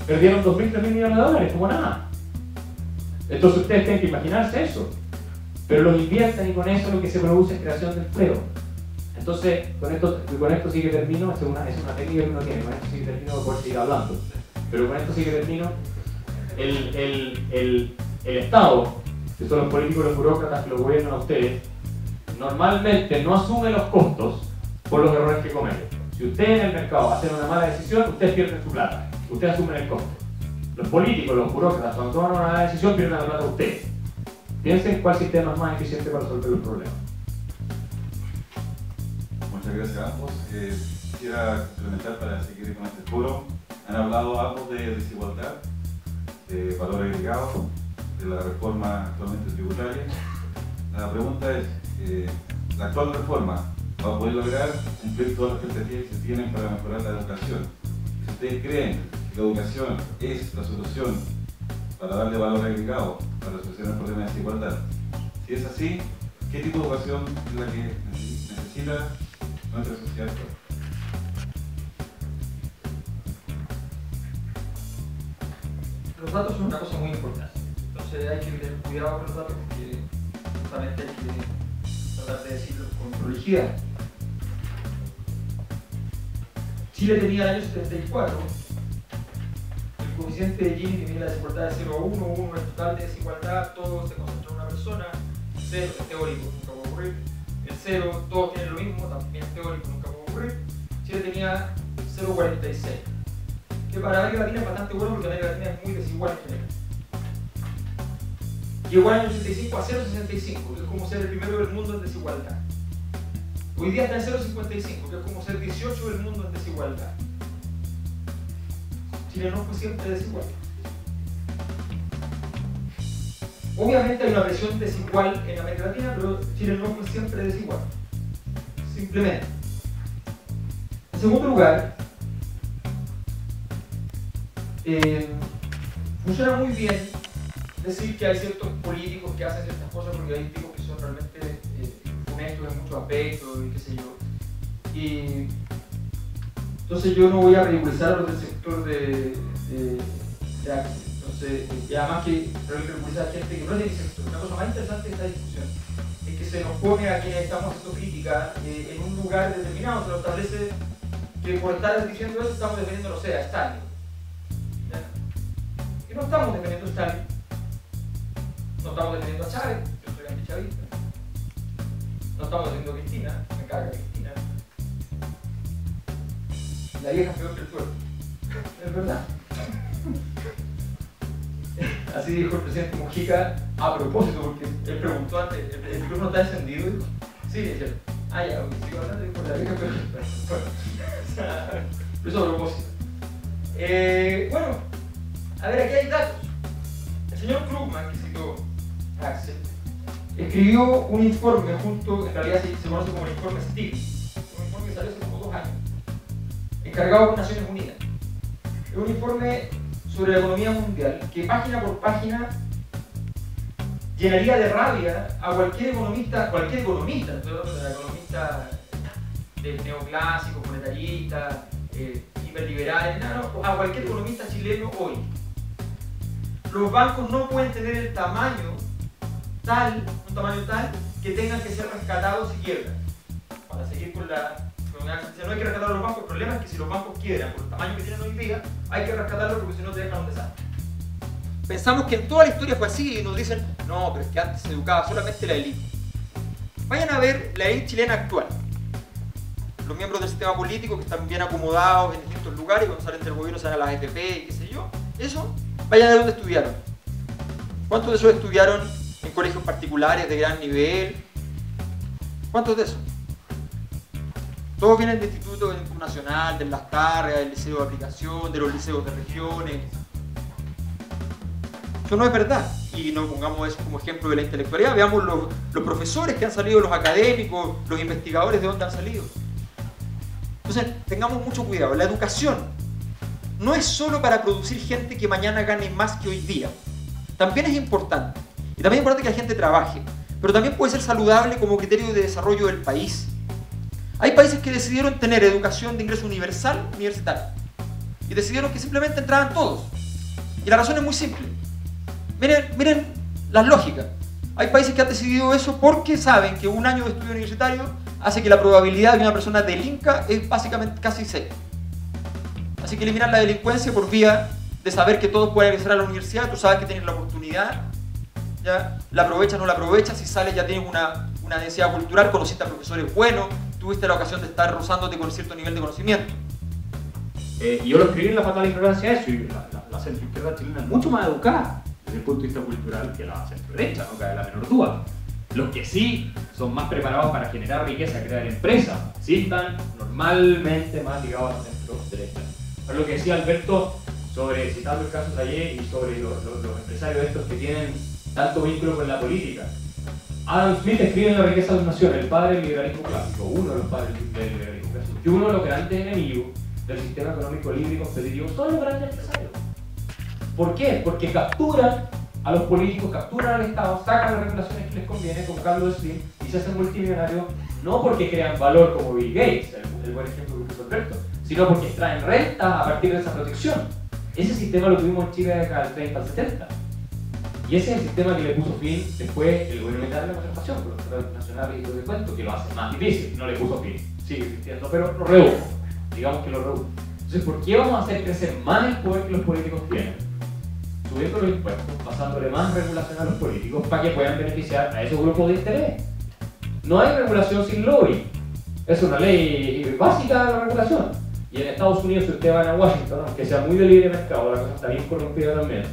Perdieron 2.000, 3.000 millones de dólares, como nada. Entonces ustedes tienen que imaginarse eso. Pero los invierten y con eso lo que se produce es creación de empleo. Entonces, con esto sí que termino, es una técnica que uno tiene, con esto sí que termino para poder seguir hablando. Pero con esto sí que termino, el Estado, que son los políticos, los burócratas que lo gobiernan a ustedes, normalmente no asume los costos por los errores que cometen. Si ustedes en el mercado hacen una mala decisión, ustedes pierden su plata, ustedes asumen el costo. Los políticos, los burócratas, cuando toman una mala decisión, pierden la plata ustedes. Piensen cuál sistema es más eficiente para resolver los problemas. Muchas gracias a ambos. Quisiera complementar para seguir con este foro. Han hablado ambos de desigualdad, de valor agregado, de la reforma actualmente tributaria. La pregunta es, ¿la actual reforma va a poder lograr cumplir todas las expectativas que se tienen para mejorar la educación? Si ustedes creen que la educación es la solución para darle valor agregado para solucionar el problema de desigualdad, si es así, ¿qué tipo de educación es la que necesita nuestra sociedad actual? Los datos son una cosa muy importante, entonces hay que tener cuidado con los datos porque justamente hay que tratar de decirlo con prolijidad. Chile tenía en el año 74 el coeficiente de Gini, que mide la desigualdad de 0 a 1, 1 el total de desigualdad, todo se concentra en una persona, 0 es teórico, nunca puede ocurrir, el 0, todos tienen lo mismo, también es teórico, nunca puede ocurrir. Chile tenía 0,46, que para América Latina es bastante bueno porque América Latina es muy desigual en general. Llegó al año 85 a 0,65, que es como ser el primero del mundo en desigualdad. Hoy día está en 0,55, que es como ser 18 del mundo en desigualdad. Chile no fue siempre desigual. Obviamente hay una presión desigual en América Latina, pero Chile no fue siempre desigual. Simplemente. En segundo lugar, funciona muy bien decir que hay ciertos políticos que hacen ciertas cosas porque hay tipos que son realmente honestos en muchos aspectos y qué sé yo. Y entonces yo no voy a ridiculizar a los del sector de Axel. Entonces, y además que ridiculizar a gente que no es de mi sector. Una cosa más interesante de esta discusión es que se nos pone a quienes estamos haciendo crítica en un lugar determinado. Se nos establece que por estar diciendo eso estamos defendiendo, no sé, a Stalin. ¿Ya? Y no estamos defendiendo a Stalin. No estamos defendiendo a Chávez, yo soy antichavista. No estamos defendiendo a Cristina, me carga Cristina. la vieja es peor que el tuerto. Es verdad. Así dijo el presidente Mujica a propósito, porque él preguntó antes, ¿el micrófono está encendido? Dijo, sí, es cierto. Ah, ya, sigo hablando, dijo la vieja es peor que el tuerto. Pero eso a propósito. Bueno, a ver, aquí hay datos. El señor Krugman, que citó Axel, escribió un informe junto, en realidad se conoce como el informe Stiglitz, un informe que salió hace como 2 años, encargado por Naciones Unidas. Es un informe sobre la economía mundial que página por página llenaría de rabia a cualquier economista, economista del neoclásico, monetarista, hiperliberal, a cualquier economista chileno hoy. Los bancos no pueden tener el tamaño tal que tengan que ser rescatados si quiebran. Para seguir con no hay que rescatar a los bancos, el problema es que si los bancos quiebran por el tamaño que tienen hoy día, hay que rescatarlos porque si no te dejan un desastre. Pensamos que en toda la historia fue así y nos dicen, no, pero es que antes se educaba solamente la élite. Vayan a ver la élite chilena actual. Los miembros del sistema político que están bien acomodados en distintos lugares, cuando salen del gobierno salen a las AFP y qué sé yo, eso, vayan a ver dónde estudiaron. ¿Cuántos de esos estudiaron en colegios particulares de gran nivel? ¿Cuántos de esos? Todos vienen del Instituto Nacional, del Las Targas, del Liceo de Aplicación, de los liceos de regiones. Eso no es verdad. Y no pongamos eso como ejemplo de la intelectualidad. Veamos los profesores que han salido, los académicos, los investigadores de dónde han salido. Entonces, tengamos mucho cuidado. La educación no es solo para producir gente que mañana gane más que hoy día. También es importante. Y también es importante que la gente trabaje. Pero también puede ser saludable como criterio de desarrollo del país. Hay países que decidieron tener educación de ingreso universal universitaria. Y decidieron que simplemente entraban todos. Y la razón es muy simple. Miren las lógicas. Hay países que han decidido eso porque saben que un año de estudio universitario hace que la probabilidad de que una persona delinca es básicamente casi cero. Así que eliminar la delincuencia por vía de saber que todos pueden ingresar a la universidad, tú sabes que tienes la oportunidad, ¿ya? La aprovechas o no la aprovechas, si sales ya tienes una densidad cultural, conociste a profesores buenos, tuviste la ocasión de estar rozándote con cierto nivel de conocimiento. Y yo lo escribí en La Fatal Ignorancia eso, y la centroizquierda chilena es mucho más educada desde el punto de vista cultural que la centroderecha, no cabe la menor duda. Los que sí son más preparados para generar riqueza, crear empresas, sí están normalmente más ligados a la centroderecha. Pero lo que decía Alberto, citando el caso de ayer y sobre los empresarios estos que tienen tanto vínculo con la política. Adam Smith escribe en La riqueza de una nación, el padre del liberalismo clásico, uno de los padres del liberalismo clásico, que uno de los grandes enemigos del sistema económico libre y competitivo son los grandes empresarios. ¿Por qué? Porque capturan a los políticos, capturan al Estado, sacan las regulaciones que les conviene, como Carlos Slim, y se hacen multimillonarios, no porque crean valor como Bill Gates, el buen ejemplo que puso Alberto, sino porque extraen rentas a partir de esa protección. Ese sistema lo tuvimos en Chile desde el 30 al 70. Y ese es el sistema que le puso fin después el gobierno militar de la conservación, por los tratados nacionales y todo el cuento, que lo hace más difícil, no le puso fin, sigue existiendo, pero lo redujo, digamos que lo redujo. Entonces, ¿por qué vamos a hacer crecer más el poder que los políticos tienen? Subiendo los impuestos, pasándole más regulación a los políticos para que puedan beneficiar a esos grupos de interés. No hay regulación sin lobby, es una ley básica de la regulación. Y en Estados Unidos, si ustedes van a Washington, aunque sea muy de libre mercado, la cosa está bien corrompida también,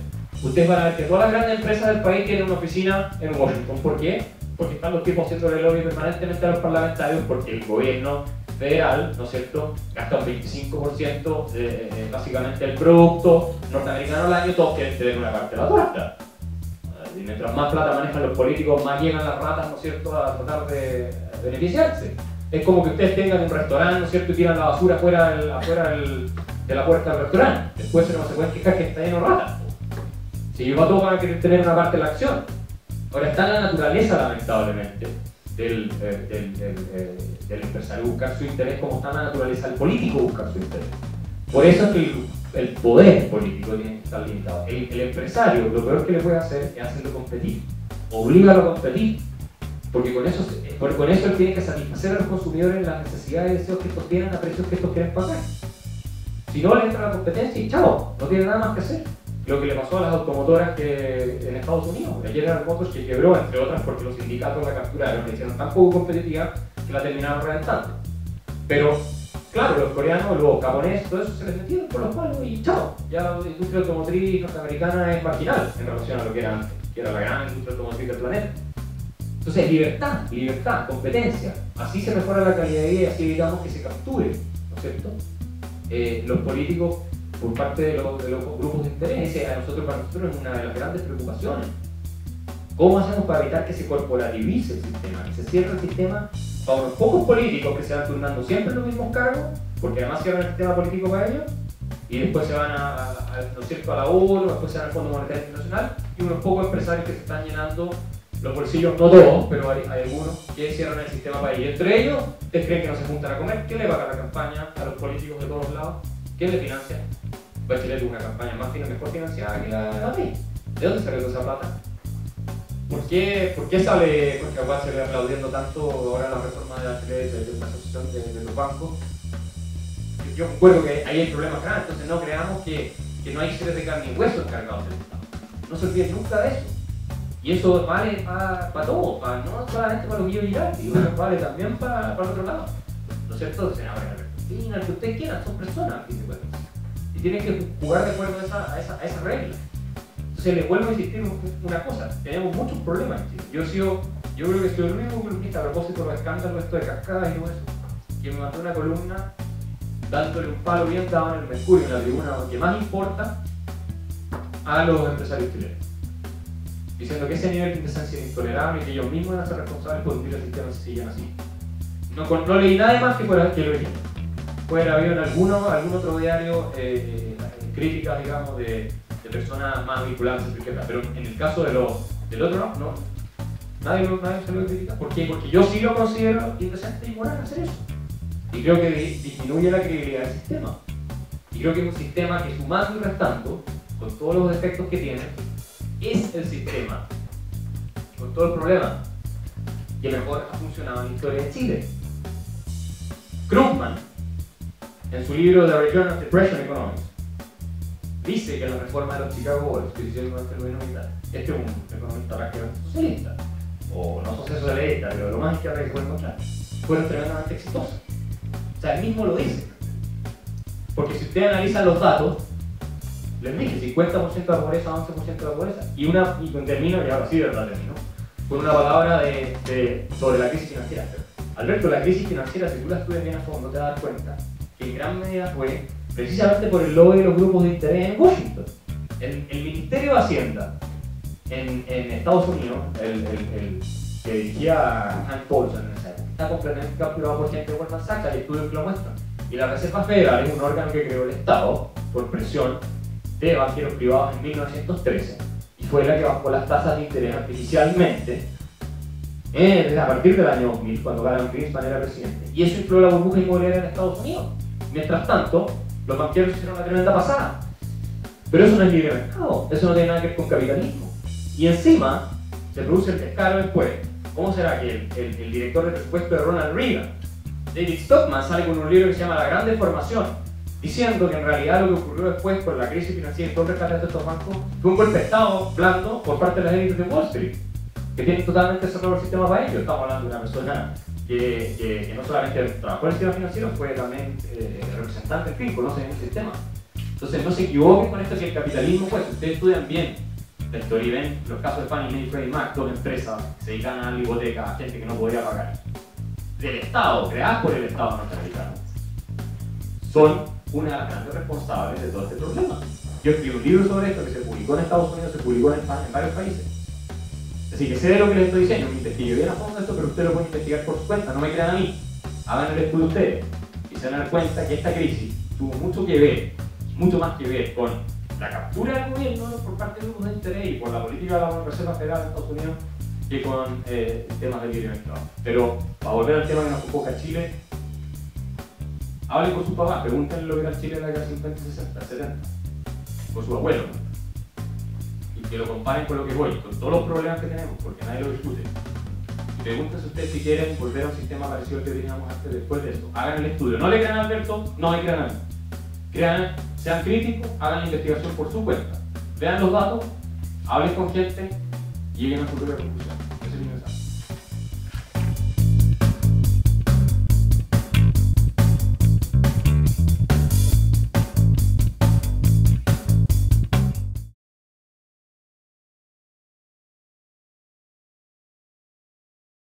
ustedes van a ver que todas las grandes empresas del país tienen una oficina en Washington. ¿Por qué? Porque están los tipos haciendo el lobby permanentemente a los parlamentarios, porque el gobierno federal, ¿no es cierto?, gasta un 25% básicamente del producto norteamericano al año, todos quieren tener una parte de la torta. Y mientras más plata manejan los políticos, más llegan las ratas, ¿no es cierto?, a tratar de beneficiarse. Es como que ustedes tengan un restaurante, ¿no es cierto?, y tiran la basura afuera de la puerta del restaurante. Después no se pueden quejar que está lleno de ratas. Si yo todos van a querer tener una parte de la acción. Ahora está en la naturaleza, lamentablemente, del empresario buscar su interés, como está en la naturaleza del político buscar su interés. Por eso es que el poder político tiene que estar limitado. El empresario, lo peor que le puede hacer es hacerlo competir. Oblígalo a competir. Porque con eso él tiene que satisfacer a los consumidores las necesidades y deseos que estos tienen a precios que estos quieren pagar. Si no le entra la competencia y chao, no tiene nada más que hacer. Lo que le pasó a las automotoras en Estados Unidos, la General Motors, que quebró, entre otras, porque los sindicatos la capturaron, la hicieron tan poco competitiva que la terminaron reventando. Pero claro, los coreanos, los japoneses, todo eso se les metieron por los palos y chao. Ya la industria automotriz norteamericana es marginal en relación a lo que era antes, que era la gran industria automotriz del planeta. Entonces, libertad, competencia. Así se mejora la calidad de vida y así evitamos que se capture, ¿no es cierto? Los políticos por parte de los grupos de interés. Para nosotros es una de las grandes preocupaciones. ¿Cómo hacemos para evitar que se corporativice el sistema, que se cierre el sistema para unos pocos políticos que se van turnando siempre en los mismos cargos, porque además cierran el sistema político para ellos, y después se van ¿no es cierto?, a la ONU, después se van al Fondo Monetario Internacional, y unos pocos empresarios que se están llenando los bolsillos, no todos, pero hay algunos que cierran el sistema para ellos. Y entre ellos, ¿ustedes creen que no se juntan a comer? ¿Quién le paga la campaña a los políticos de todos lados? ¿Quién le financia? Bachelet tuvo una campaña mejor financiada que la PRI. ¿De dónde salió toda esa plata? ¿Por qué sale Jorge Aguad aplaudiendo tanto ahora la reforma de Bachelet de la asociación de los bancos? Yo concuerdo que ahí hay problemas grandes, entonces no creamos que no hay seres de carne y hueso encargados del Estado. No se olviden nunca de eso. Y eso vale para todo, no solamente para los guillos y vale también para el otro lado. ¿No es cierto? El senador Albertina, el que ustedes quieran, son personas, al fin de cuentas. Y tienen que jugar de acuerdo a esa regla. Entonces les vuelvo a insistir una cosa, tenemos muchos problemas en Chile. Yo creo que soy el único columnista a propósito de los escándalos, esto de cascadas y todo eso, que me mandó una columna dándole un palo bien dado en el Mercurio, en la tribuna que más importa a los empresarios chilenos, diciendo que ese nivel de indecencia es intolerable y que ellos mismos van a ser responsables por hundir el sistema si siguen así. No leí nada más que lo original. Puede haber en algún otro diario críticas, digamos, de personas más vinculadas a esa izquierda, pero en el caso del otro no. Nadie se lo critica. ¿Por qué? Porque yo sí lo considero indecente y moral hacer eso. Y creo que disminuye la credibilidad del sistema. Y creo que es un sistema que, sumando y restando, con todos los defectos que tiene, es el sistema, con todo el problema, que mejor ha funcionado en la historia de Chile. Krugman, en su libro The Return of Depression Economics, dice que la reforma de los Chicago Boys, que se hicieron durante el gobierno militar, este es un economista prácticamente socialista, o no socialista, pero lo más izquierda que se puede encontrar, fueron tremendamente exitosas. O sea, él mismo lo dice. Porque si ustedes analizan los datos, les dije 50% de la pobreza, 11% de la pobreza, y termino, y ahora sí de verdad termino, con una palabra sobre la crisis financiera. Alberto, la crisis financiera, si tú la estudias bien a fondo, te das cuenta que en gran medida fue precisamente por el lobby de los grupos de interés en Washington. El Ministerio de Hacienda en Estados Unidos, el que dirigía Hank Paulson en esa época, está completamente capturado por gente de Goldman Sachs, hay estudios que lo muestran. Y la Reserva Federal es un órgano que creó el Estado por presión de banqueros privados en 1913 y fue la que bajó las tasas de interés artificialmente a partir del año 2000, cuando Alan Greenspan era presidente. Y eso infló la burbuja inmobiliaria en Estados Unidos. Mientras tanto, los banqueros hicieron una tremenda pasada. Pero eso no es libre mercado, eso no tiene nada que ver con capitalismo. Y encima, se produce el descaro después. ¿Cómo será que el director de presupuesto de Ronald Reagan, David Stockman, sale con un libro que se llama La Gran Deformación, diciendo que en realidad lo que ocurrió después con la crisis financiera y todo el rescate de estos bancos fue un golpe de Estado blando por parte de las élites de Wall Street, que tienen totalmente cerrado el sistema para ellos? Estamos hablando de una persona que no solamente trabajó en el sistema financiero, fue también representante, en fin, conoce bien el sistema. Entonces no se equivoquen con esto, que el capitalismo, pues, si ustedes estudian bien la historia y ven los casos de Fannie Mae y Freddie Mac, dos empresas que se dedican a la hipoteca a gente que no podía pagar, del Estado, creadas por el Estado norteamericano, son una de las grandes responsables de todo este problema. Yo escribí un libro sobre esto que se publicó en Estados Unidos, se publicó en varios países. Así que sé de lo que les estoy diciendo, me investigué bien a fondo esto, pero ustedes lo pueden investigar por su cuenta, no me crean a mí. Hagan el estudio ustedes y se van a dar cuenta que esta crisis tuvo mucho que ver, mucho más que ver con la captura del gobierno por parte de grupos de interés y por la política de la Reserva Federal de Estados Unidos que con temas de libre mercado. Pero para volver al tema que nos enfoca Chile, hablen con sus papás, pregúntenle lo que era Chile en la década 50, 60, 70, con sus abuelos, y que lo comparen con lo que voy, con todos los problemas que tenemos, porque nadie lo discute. Y pregúntense ustedes si quieren volver a un sistema parecido al que teníamos antes después de esto. Hagan el estudio, no le crean a Alberto, no le crean a mí. Crean, sean críticos, hagan la investigación por su cuenta, vean los datos, hablen con gente y lleguen a su propia conclusión.